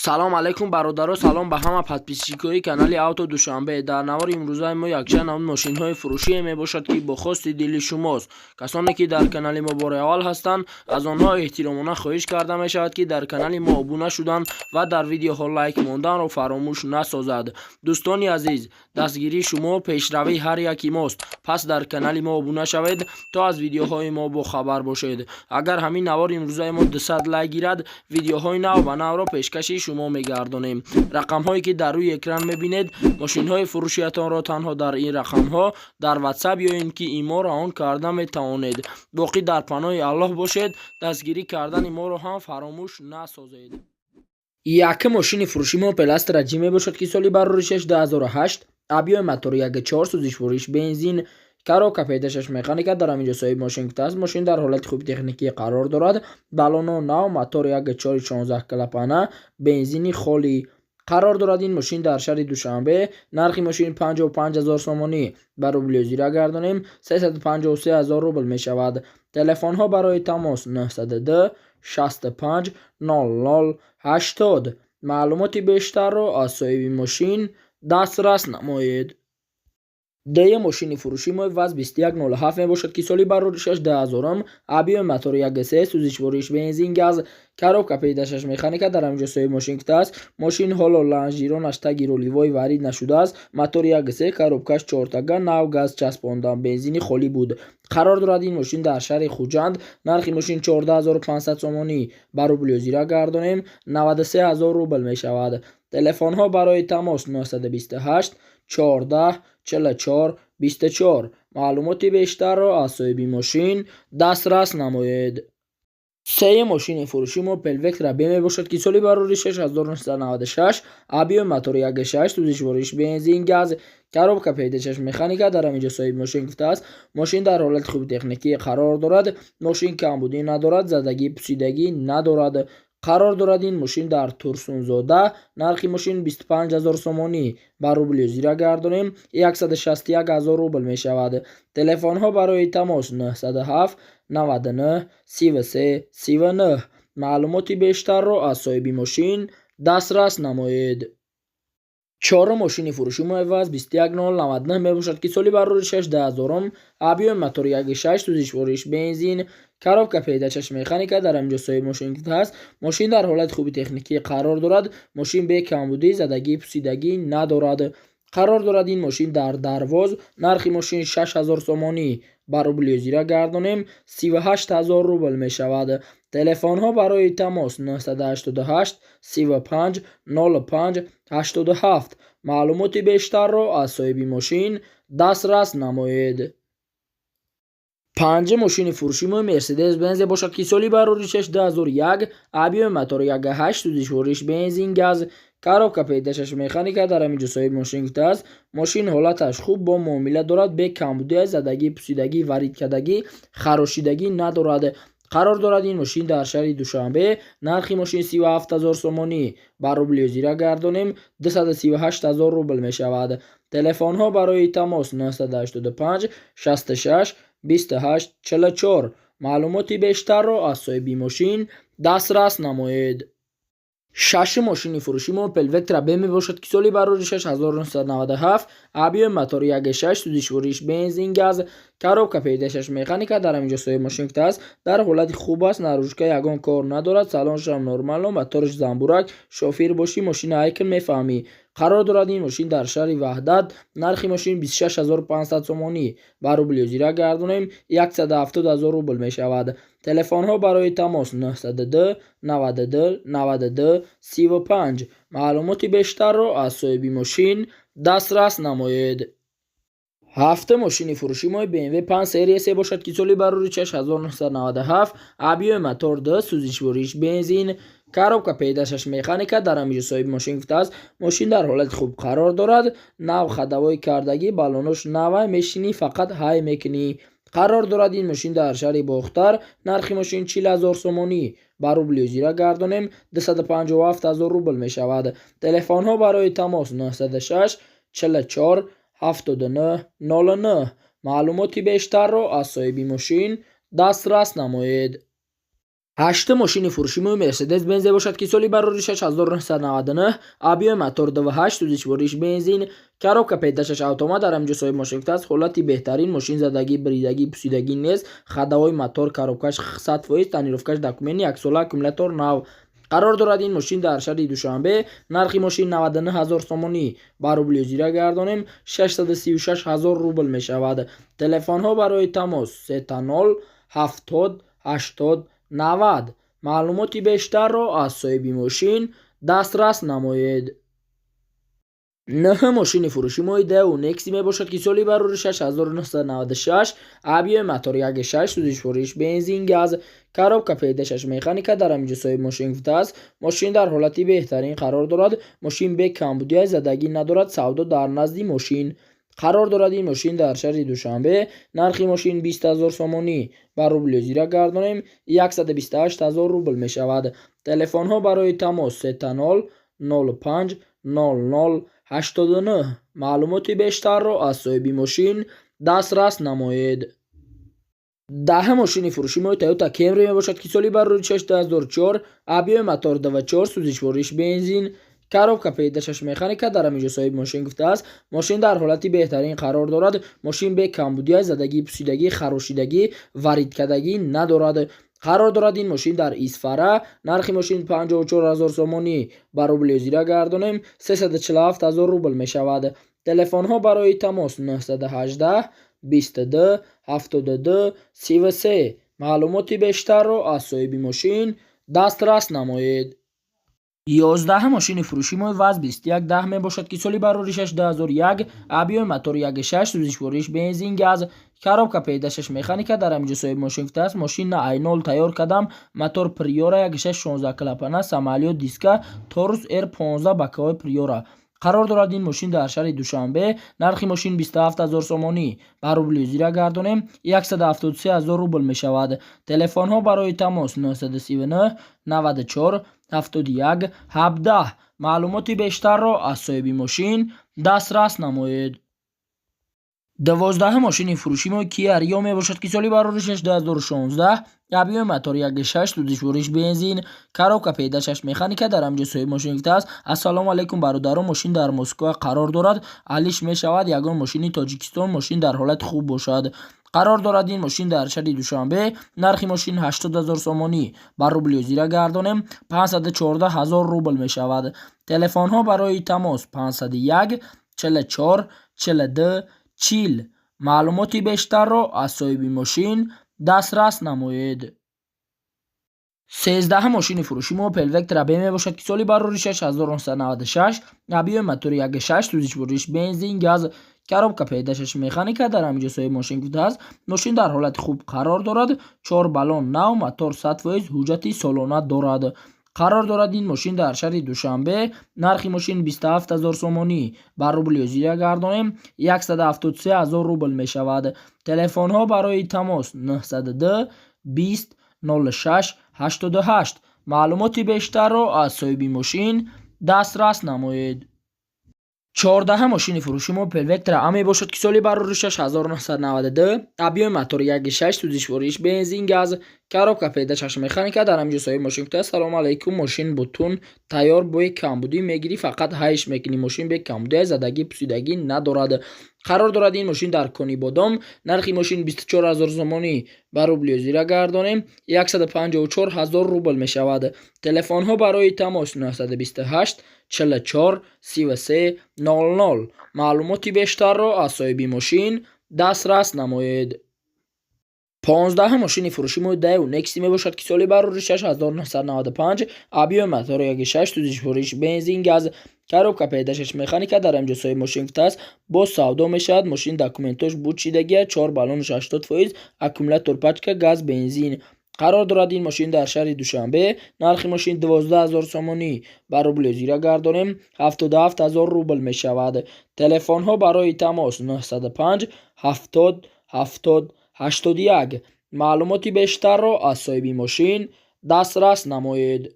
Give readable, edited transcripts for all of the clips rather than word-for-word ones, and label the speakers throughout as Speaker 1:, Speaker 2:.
Speaker 1: салом алайкум бародаро, салом ба ҳама подписчикои канали Авто Душанбе. Дар навори имрӯзаи мо якчанд навъи мошинҳои фурӯшие мебошад ки бо хости дили шумост. Касоне ки дар канали мо бори аввал ҳастанд, аз онҳо эҳтиромона хоҳиш карда мешавад ки дар канали мо обуна шуданд ва дар видеоҳо лайк монданро фаромӯш насозад. дӯстони азиз, дастгирии шумо пешравии ҳар яки мост. Пас дар канали мо обуна шавед то аз видеоҳои мо бохабар бошед. Агар ҳамин навори имрӯзаи мо 200 лайк гирад, видеоҳои нав ва навро пешкаши шумо мегардонем. рақамҳое ки дар рӯи экран мебинед, мошинҳои фурӯшиятонро танҳо дар ин рақамҳо дар ватсап ё ин ки имо раҳон карда метавонед. боқӣ дар паноҳи Аллоҳ бошед, дастгирӣ кардани моро ҳам фаромӯш насозед. Якум мошини фурӯшии мо Opel Astra G мебошад ки соли барори 6 2008, объёми мотори 1.4 сӯзишвориш бензин, коробка педашаш механика. дар ҳаминҷо соҳиби мошин гуфтааст мошин дар ҳолати хуби техникӣ қарор дорад. балоно нав, мотори 1.4 16 клапана, бензини холӣ қарор дорад. ин мошин дар шаҳри Душанбе. нархи мошин 55000 сомонӣ ба рубли озира гардонем 353000 рубл мешавад. телефонҳо барои тамос 902 65 00 80. маълумоти бештарро аз соҳиби мошин дастрас намоед. деюм мошини фурӯшии мо ВАЗ 2107 мебошад ки соли барори 6 2000, объёми мотори 1.3 сӯзишвориш бензин газ, коробка педашаш механика. дар ҳаминҷо соҳиби мошин гуфтааст мошин ҳоло ланжиронаш таги рулевой варид нашудааст. мотори 1.3, коробкаш 4 нав газ часпондан, бензини холӣ буд. қарор дорад ин мошин дар шаҳри Хуҷанд. нархи мошин 14500 сомонӣ ба рубли озира гардонем 93000 рубл мешавад. телефонҳо барои тамос 928 14 44 24. маълумоти бештарро аз соҳиби мошин дастрас намоед. сеюм мошини фурӯшии мо Opel Vectra B мебошад ки соли барори 6 1996, объёми мотори 1.6 сӯзишвориш бензин газ, коробка педашаш механика. дар ҳаминҷо соҳиби мошин гуфтааст мошин дар ҳолати хуби техникӣ қарор дорад. мошин камбудӣ надорад, задагӣ пусидагӣ надорад. қарор дорад ин мошин дар Турсунзода. нархи мошин 25000 сомонӣ ба рубли озира гардонем 161000 рубл мешавад. телефонҳо барои тамос 907 99 33 39. маълумоти бештарро аз соҳиби мошин дастрас намоед. чорум мошини фурӯшии мо ВАЗ 21099 мебошад ки соли барори 6 2000, объёми мотори 1.6 сӯзишвориш бензин, коробка педашаш механика. дар ҳаминҷо соҳиби мошин гуфтааст мошин дар ҳолати хуби техникӣ қарор дорад. мошин бе камбудӣ, задагӣ пусидагӣ надорад. қарор дорад ин мошин дар Дарвоз. нархи мошин 6000 сомонӣ ба рубли озира гардонем 38000 рубл мешавад. телефонҳо барои тамос 988 35 05 87. маълумоти бештарро аз соҳиби мошин дастрас намоед. панҷум мошини фурӯшии мо Mercedes Benz бошад ки соли барори 6 2001, объёми мотори 1.8 сӯзишвориш бензин газ, коробка педашаш механика. дар ҳаминҷо соҳиби мошин гуфтааст мошин ҳолаташ хуб бо муомила дорад, бе камбудӣ, задагӣ пусидагӣ, варидкардагӣ, харошидагӣ надорад. қарор дорад ин мошин дар шаҳри Душанбе. нархи мошин 37000 сомонӣ ба рубли озира гардонем 238000 рубл мешавад. телефонҳо барои тамос 985 66 28 44. маълумоти бештарро аз соҳиби мошин дастрас намоед. шашум мошини фурӯшии мо Opel Vectra B мебошад ки соли барори 6 1997, объёми мотори 1.6 сӯзишвориш бензин газ, коробка педашаш механика. дар ҳаминҷо соҳиби мошин гуфтааст дар ҳолати хуб аст, наружка ягон кор надорад, салоншам нормало, моториш замбурак. шофир бошӣ мошина айкн мефаҳмӣ. қарор дорад ин мошин дар шаҳри Ваҳдат. нархи мошин 26500 сомонӣ ба рубли озира гардонем 170000 рубл мешавад. телефонҳо барои тамос 902 92 92 35. маълумоти бештарро аз соҳиби мошин дастрас намоед. ҳафтум мошини фурӯшии мо BMW 5 серия 3 бошад ки соли барори 6 1997, объёми мотор 2 сӯзишвориш бензин, коробка педашаш механика. дар ҳаминҷо соҳиби мошин гуфтааст мошин дар ҳолати хуб қарор дорад. нав хадавои кардагӣ, балонош навай, мешинӣ фақат ҳай мекунӣ. қарор дорад ин мошин дар шаҳри Бохтар. нархи мошин 40000 сомонӣ ба рубли озира гардонем 257000 рубл мешавад. телефонҳо барои тамос 906 44 79 09. маълумоти бештарро аз соҳиби мошин дастрас намоед. 8 ماشین فروشی مرسدس بنز باشد که سالی برآوریش 1999 آبی موتور 2.8 سوزش بنزین کاروبکا پیداشش اتومات در همینجا صاحب ماشین است. حالتی بهترین ماشین زدگی بریدگی پوسیدگی نیست. خداوای موتور کاروبکاش 100% تانیروفکاش داکومنی اکسولا اکومولاتور نو قرار دارد. این ماشین در شهر دوشنبه نرخ ماشین 99000 سومانی با روبل زیرا گردانیم 636000 روبل می شود. تلفن ها برای تماس 390 70 80 90. معلوماتی بیشتر را از صاحب ماشین دسترس نمایید. 9 ماشین فروشی مایده و نکسی می باشد که سالی برآوریش 1996 آبی موتور 1.6 سوزش فروش بنزین گاز کاروبکا پیداشش مکانیکا در همینجا صاحب ماشین گفته است. ماشین در حالتی بهترین قرار دارد. ماشین به کمبودی زدگی ندارد. سودا در نزد ماشین قرار دارد. این ماشین در شهر دوشنبه نرخ ماشین 20000 سومانی با روبل زیرا گردانیم 128000 روبل می شود. تلفن ها برای تماس 390 05 00 89. معلوماتی بیشتر را از صاحب ماشین دسترس نمایید. 10 ماشین فروشی ما تویوتا کمری می باشد که سالی برآوریش 2004 آبی موتور 2.4 سوزش فروش بنزین کاروبکا پیداشش مکانیکا در همینجا صاحب ماشین گفته است. ماشین در حالتی بهترین قرار دارد. ماشین به کمبودی زدگی پوسیدگی خراشیدگی وارد کردگی ندارد. قرار دارد. این ماشین در ایسفاره نرخ ماشین 54000 سومانی با روبل زیرا گردانیم 347000 روبل می شود. تلفن ها برای تماس 918 22 72 33. معلوماتی بیشتر را از صاحب ماشین دسترس نمایید. 11 ماشین فروشی ما وز 2110 می باشد که سالی برآوریش 2001 آبی موتور 1.6 سوزش فروش بنزین گاز کاروبکا پیداشش مکانیکا در همینجا صاحب ماشین گفته است. ماشین اینول تیار کردم. موتور پریورا 1.6 16 کلپانه سامالیو دیسکا توروس ار 15 بکای پریورا قرار دارد. این ماشین در شهر دوشنبه نرخ ماشین 27000 سومانی با روبل زیرا گردانیم 173000 روبل می شود. تلفن ها برای تماس 939 94 71 17. معلوماتی بیشتر را از صاحب ماشین دسترس نمایید. 12 ماشین فروشی ما کیا ریو می باشد که سالی برآوریش 2016 آبی موتور 1.6 سوزش فروش بنزین کاروبکا پیداشش مکانیکا در همینجا صاحب ماشین گفته است. السلام علیکم برادران، ماشین در مسکو قرار دارد. علیش می شود یگان ماشین تاجیکستان ماشین در حالت خوب باشد. قرار دارد. این ماشین در شهر دوشنبه نرخ ماشین 80000 سومانی با روبل زیرا گردانیم 514000 روبل می شود. تلفن ها برای تماس 501 44 42 40. معلوماتی بیشتر را از صاحب ماشین دسترس نمایید. 13 ماشین فروشی ما پلوکترا بی می باشد که سالی برآوریش 1996 آبی موتور 1.6 سوزش فروش بنزین گاز کاروبکا پیداشش مکانیکا در همینجا صاحب ماشین گفته است. ماشین در حالت خوب قرار دارد. 4 بالون نو موتور 100% حجتی سالانه دارد. قرار دارد. این ماشین در شهر دوشنبه نرخ ماشین 27000 سومانی با روبل زیرا گردانیم 173000 روبل می شود. تلفن ها برای تماس 902 20 06 88. معلوماتی بیشتر را از صاحب ماشین دسترس نمایید. 14 ماشین فروشی ما پلوکترا امی باشد که سالی برآوریش 1992 آبی موتور 1.6 سوزش فروش بنزین گاز کاروبکا پیداشش مکانیکا در همینجا صاحب ماشین گفته است. سلام علیکم، ماشین بوتون تیار بوی کمبودی میگیری فقط هایش میکنی. ماشین به کمبودی زدگی پوسیدگی ندارد. قرار دارد. این ماشین در کنی بادام نرخ ماشین 24000 سومانی با روبل زیرا گردانیم 154000 روبل می شود. تلفن ها برای تماس 928 44 33 00. معلوماتی بیشتر را از صاحب ماشین دسترس نمایید. 15 ماشین فروشی ما دیو نکسی می باشد که سالی برآوریش 1995 آبی موتور 1.6 سوزش فروش بنزین گاز کاروبکا پیداشش مکانیکا در همینجا صاحب ماشین گفته است. با سودا می شود. ماشین داکومنتاش بود چیدگی 4 بالونش 80% اکومولاتور پاچکا گاز بنزین قرار دارد. این ماشین در شهر دوشنبه نرخ ماشین 12000 سومانی با روبل زیرا گردانیم 77000 روبل می شود. تلفن ها برای تماس 905 70 70 81. معلوماتی بیشتر را از صاحب ماشین دسترس نمایید.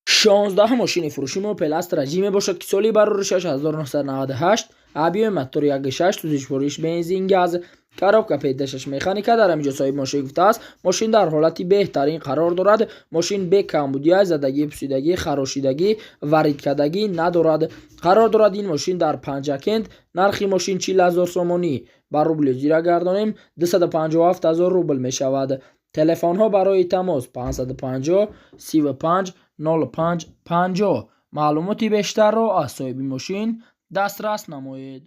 Speaker 1: 16 ماشین فروشی ما پلاستر جی می باشد که سالی برآوریش 1998 объеми мотор 1.6 сӯзишвориш бензин газ. коробка педашаш механика дар ҳаминҷо соҳиб мошин гуфтааст мошин дар ҳолати беҳтарин қарор дорад. мошин бе камбудия задагӣ пусидагӣ харошидагӣ варидкардагӣ надорад. қарор дорад ин мошин дар панҷакент. нархи мошин 40,000 сомонӣ ба рубли зира гардонем 257,000 рубл мешавад. телефонҳо барои тамос 550 35 05 50. маълумоти бештарро аз соҳиби мошин дастрас намоед.